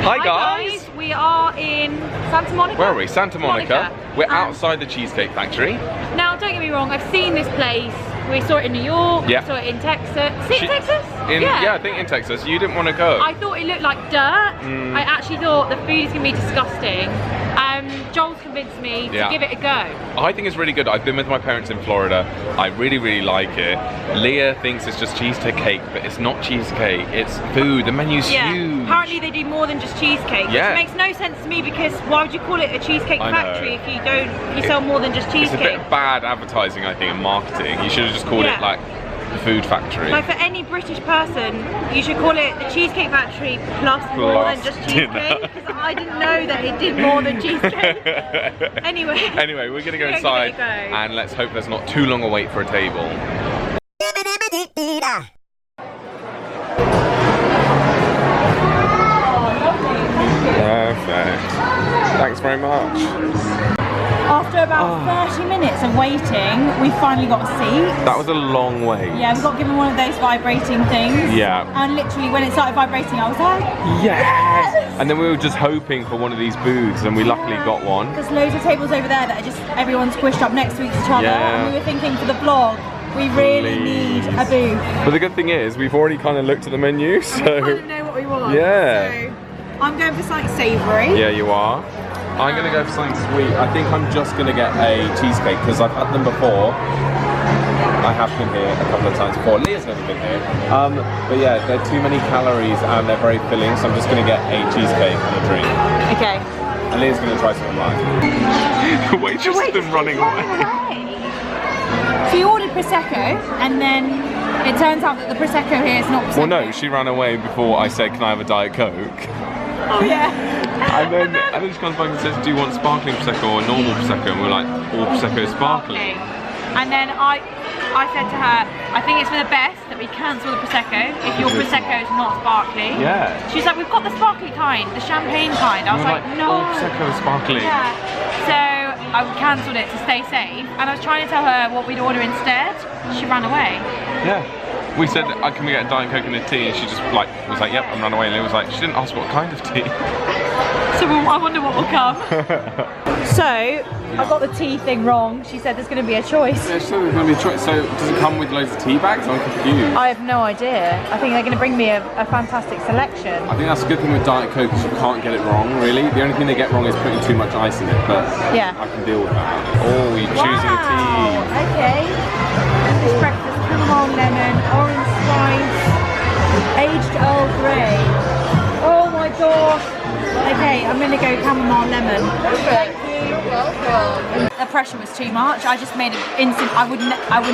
Hi guys! We are in Santa Monica. Where are we? Santa Monica. We're outside the Cheesecake Factory. Now, don't get me wrong, I've seen this place. We saw it in New York, we saw it in Texas. Is it Texas? Yeah, I think in Texas. You didn't want to go. I thought it looked like dirt. I actually thought the food is going to be disgusting. Joel's convinced me to give it a go. I think it's really good. I've been with my parents in Florida. I really, really like it. Leah thinks it's just cheesecake cake, but it's not cheesecake. It's food. The menu's huge. Apparently they do more than just cheesecake, which makes no sense to me because why would you call it a cheesecake factory if you don't? If you sell more than just cheesecake? It's a bit of bad advertising, I think, and marketing. You should have just called it like the food factory. Like for any British person, you should call it the Cheesecake Factory plus more than just cheesecake, because I didn't know that it did more than cheesecake. Anyway, we're gonna go inside and let's hope there's not too long a wait for a table. Perfect. Thanks very much. After about 30 minutes of waiting, we finally got a seat. That was a long wait. Yeah, we got given one of those vibrating things. Yeah. And literally when it started vibrating, I was like, yes! And then we were just hoping for one of these booths and we luckily got one. There's loads of tables over there that are just, everyone's squished up next to each other. And we were thinking for the vlog, we really need a booth. But the good thing is, we've already kind of looked at the menu, so... we kind of know what we want. Yeah. So, I'm going for something savoury. Yeah, you are. I'm going to go for something sweet. I think I'm just going to get a cheesecake because I've had them before. I have been here a couple of times before. Leah's never been here. But yeah, they're too many calories and they're very filling, so I'm just going to get a cheesecake and a drink. Okay. And Leah's going to try something live. The waitress has been running away. She ordered Prosecco and then it turns out that the Prosecco here is not Prosecco. Well, no, she ran away before I said, can I have a Diet Coke? Oh yeah. And then she comes back and says, do you want sparkling Prosecco or normal Prosecco? And we're like, all Prosecco sparkling. And then I said to her, I think it's for the best that we cancel the Prosecco if your Prosecco is not sparkling. Yeah. She's like, we've got the sparkly kind, the champagne kind. I was like, no. All Prosecco sparkling. Yeah. So I cancelled it to stay safe. And I was trying to tell her what we'd order instead. She ran away. Yeah. We said, can we get a Diet Coke and a tea? And she just was like, yep, I'm running away. And it was like, she didn't ask what kind of tea. So I wonder what will come. So, I got the tea thing wrong. She said there's going to be a choice. Yeah, she said there's going to be a choice. So, does it come with loads of tea bags? I'm confused. I have no idea. I think they're going to bring me a fantastic selection. I think that's a good thing with Diet Coke because you can't get it wrong, really. The only thing they get wrong is putting too much ice in it, but I can deal with that. Oh, you're choosing a tea. Okay. This breakfast, chamomile lemon, orange spice, aged Earl Grey. Oh my gosh. Okay, I'm going to go chamomile lemon. Thank you. You're welcome. The pressure was too much. I just made an instant. I wouldn't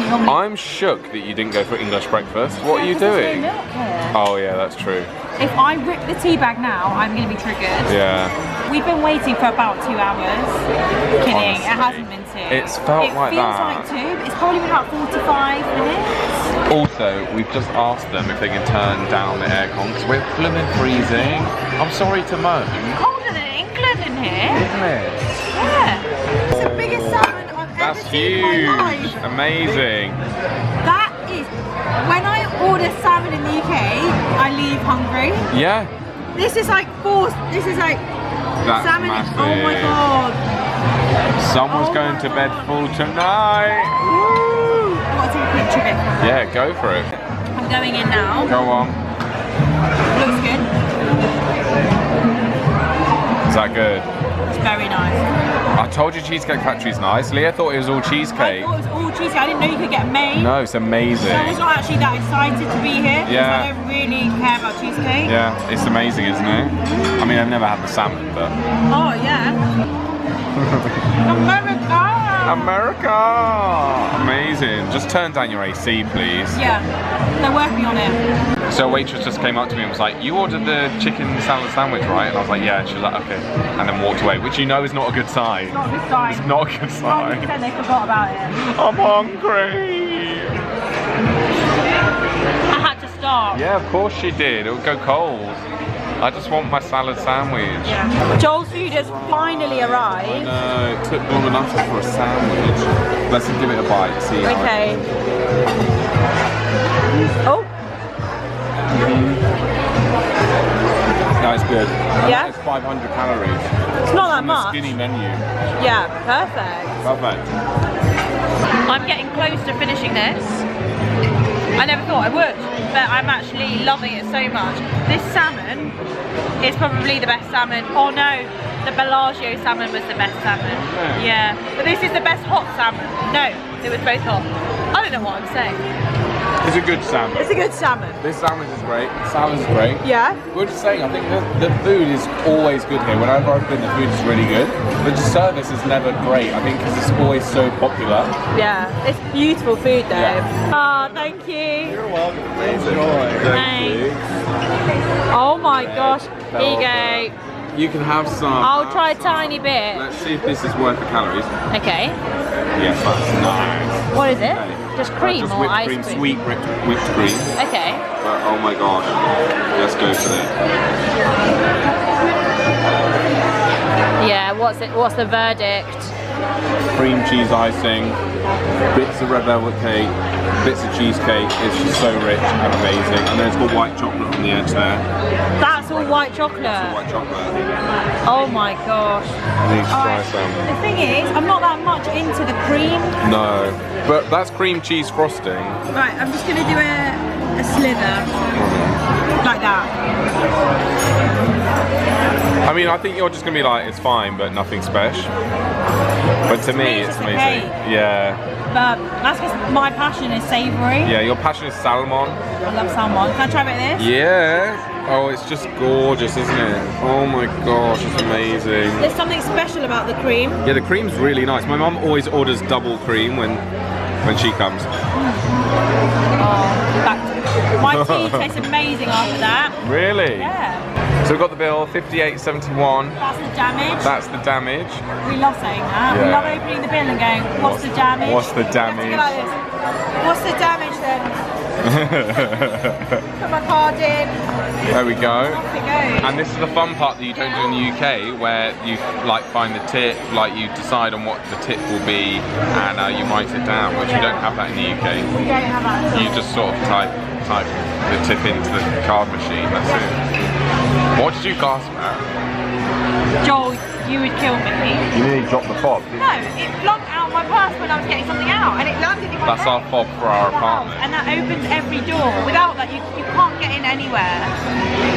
normally. I'm shook that you didn't go for English breakfast. What are you doing? There's no milk here. Oh yeah, that's true. If I rip the tea bag now, I'm going to be triggered. Yeah. We've been waiting for about 2 hours. Kidding, Honestly, it hasn't been 2. It's felt like that. It feels like 2, but it's probably been about 45 minutes. Also, we've just asked them if they can turn down the aircon because we're blooming freezing. I'm sorry to moan. Colder than England in here. Isn't it? Yeah. It's the biggest salmon I've ever seen in my life. That's huge. Amazing. That is, when I order salmon in the UK, I leave hungry. Yeah. This is like forced. This is like salmon. Massive. Oh my god. Someone's going to bed full tonight. Woo! I've got to take a picture of it. Yeah, go for it. I'm going in now. Go on. Looks good. Is that good? It's very nice. I told you Cheesecake Factory's nice. Leah thought it was all cheesecake. I thought it was all cheesecake. I didn't know you could get made. No, it's amazing. So I was not actually that excited to be here because Yeah. I don't really care about cheesecake. Yeah, it's amazing, isn't it? I mean, I've never had the salmon, but... Oh, yeah. America! Amazing. Just turn down your AC, please. Yeah, they're working on it. So a waitress just came up to me and was like, you ordered the chicken salad sandwich, right? And I was like, yeah. And she was like, okay. And then walked away, which you know is not a good sign. It's not a good sign. It's not a good sign. 100% they forgot about it. I'm hungry. I had to stop. Yeah, of course she did. It would go cold. I just want my salad sandwich. Yeah. Joel's food has finally arrived. No, it took long enough for a sandwich. Let's give it a bite, see how Okay. Oh. That is good. And Yeah? It's 500 calories. It's not that On the much. skinny menu. Yeah, perfect. Perfect. I'm getting close to finishing this. I never thought I would, but I'm actually loving it so much. This salmon is probably the best salmon. Oh no, the Bellagio salmon was the best salmon. Yeah, but this is the best hot salmon. No, it was both hot. I don't know what I'm saying. It's a good salmon. It's a good salmon. This salmon is great. Salmon is great. Yeah. We're just saying, I think the food is always good here. Whenever I've been, the food is really good. But the service is never great. I think because it's always so popular. Yeah, it's beautiful food though. Yeah. Oh, thank you. You're welcome. Enjoy. Thank you. Oh my gosh. Here you go. You can have some. I'll try a tiny bit. Let's see if this is worth the calories. Okay. Yes, that's nice. What is it? Okay. Just cream Just or whipped ice cream, cream? sweet whipped cream. Okay. But oh my gosh, let's go for it. Yeah, what's the verdict? Cream cheese icing, bits of red velvet cake, bits of cheesecake. It's just so rich and amazing. And then it's got white chocolate on the edge there. That's all white chocolate. White chocolate. Oh my gosh. I need to try some. The thing is, I'm not that much into the cream. No, but that's cream cheese frosting. Right, I'm just gonna do a slither. Like that. I mean, I think you're just gonna be like, it's fine, but nothing special. But to me, it's amazing. Okay. Yeah. But that's because my passion is savoury. Yeah, your passion is salmon. I love salmon. Can I try a bit of this? Yeah. Oh, it's just gorgeous, isn't it? Oh my gosh, it's amazing. There's something special about the cream. Yeah, the cream's really nice. My mum always orders double cream when she comes. My tea tastes amazing after that. Really? Yeah. So we've got the bill, 58.71. That's the damage. That's the damage. We love saying that. Yeah. We love opening the bill and going, what's the damage? What's the You have to damage? go like this. What's the damage then? Put my card in. There we go. Off it goes. And this is the fun part that you don't do in the UK, where you like find the tip, like you decide on what the tip will be, and you write it down, which you don't have that in the UK. We don't have that at all. You just sort of type the tip into the card machine. That's it. What did you gasp at? Joel, you would kill me. You nearly dropped the fob. No, it flunked out my purse when I was getting something out, and it landed in my That's our bag. fob for our apartment. And that opens every door. Without that, you can't get in anywhere.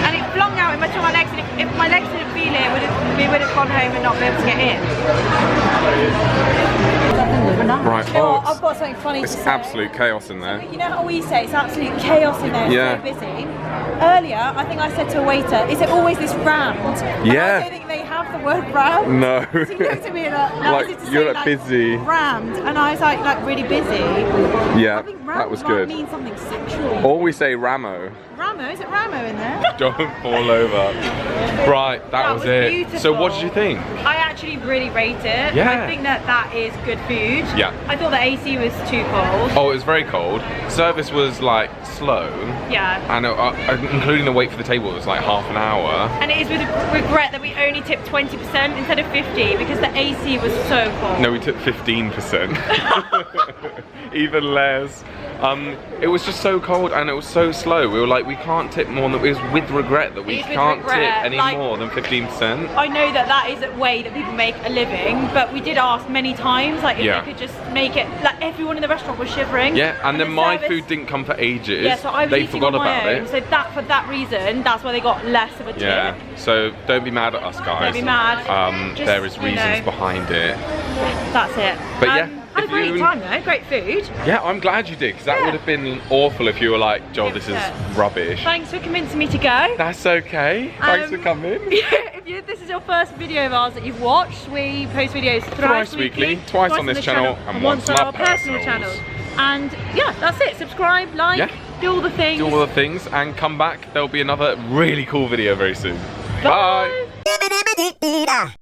And it flung out in between my legs, and if my legs didn't feel it, we would have gone home and not been able to get in. Right. You know what? Oh, I've got something funny it's to say. absolute chaos in there. You know how we say it's absolute chaos in there, it's Yeah. so busy? Earlier, I think I said to a waiter, is it always this rammed? And Yeah. I don't think they have the word rammed. No. So he looked at me and Like, as if to you're say, like busy. Rammed, and I was like really busy. Yeah, I think rammed that was might good. mean something sexual. Or we say Ramo. Ramo, is it Ramo in there? Don't fall over. Right, that was it. Beautiful. So what did you think? I actually really rate it. Yeah. I think that is good food. Yeah. I thought the AC was too cold. Oh, it was very cold. Service was like slow. Yeah. And including the wait for the table, it was like half an hour. And it is with regret that we only tipped 20% instead of 50 because the AC was so cold. No, we took 15%. Even less. It was just so cold and it was so slow. We were like, we can't tip more than, it was with regret that we can't tip any more than 15%. I know that is a way that people make a living, but we did ask many times, like if they could just make it, like everyone in the restaurant was shivering. Yeah, and then the my service- food didn't come for ages. Yeah, so I was they eating forgot on my about own, it. so for that reason, that's why they got less of a tip. Yeah, so don't be mad at us, guys. Don't be mad. Just, there is reasons behind it. That's it. But yeah, had a great time though, great food. Yeah, I'm glad you did, because that would have been awful if you were like, Joel, this is rubbish. Thanks for convincing me to go. That's okay. Thanks for coming. If this is your first video of ours that you've watched, we post videos thrice weekly, twice on this channel, and once on our personal channels. And yeah, that's it. Subscribe, like, do all the things. Do all the things, and come back. There'll be another really cool video very soon. Bye. Bye.